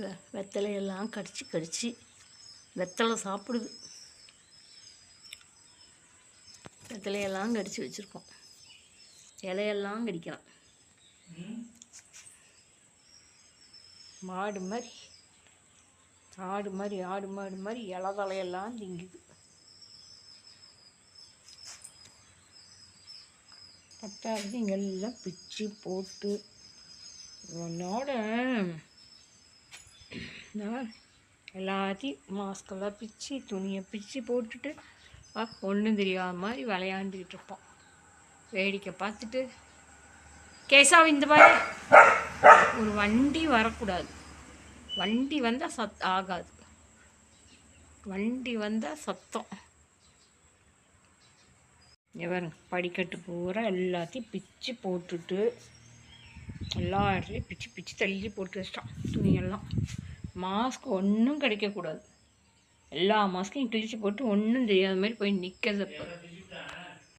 வெத்தலையெல்லாம் கடிச்சு கடிச்சு வெத்தலை சாப்பிடுது. வெத்தலையெல்லாம் கடிச்சு வச்சுருக்கோம். இலையெல்லாம் கடிக்கலாம். மாடு மாதிரி ஆடு மாதிரி இலை தலையெல்லாம் திங்குது. பத்தாவது இங்கெல்லாம் பிச்சு போட்டு உன்னோட எல்லாத்தையும் மாஸ்கெல்லாம் பிச்சு துணியை பிச்சு போட்டுட்டு ஒன்றும் தெரியாத மாதிரி விளையாண்டுக்கிட்டு இருப்போம். வேடிக்கை பார்த்துட்டு கேசாவு இந்த மாதிரி ஒரு வண்டி வரக்கூடாது. வண்டி வந்தால் ஆகாது. வண்டி வந்தால் சத்தம். இவன் படிக்கட்டு பூரா எல்லாத்தையும் பிச்சு போட்டுட்டு எல்லா இடத்துலையும் பிச்சு பிச்சு தள்ளி போட்டு வச்சிட்டான். துணியெல்லாம் மாஸ்க் ஒன்றும் கிடைக்கக்கூடாது. எல்லா மாஸ்க்கையும் கிழிச்சு போட்டு ஒன்றும் தெரியாத மாதிரி போய் நிற்கிறத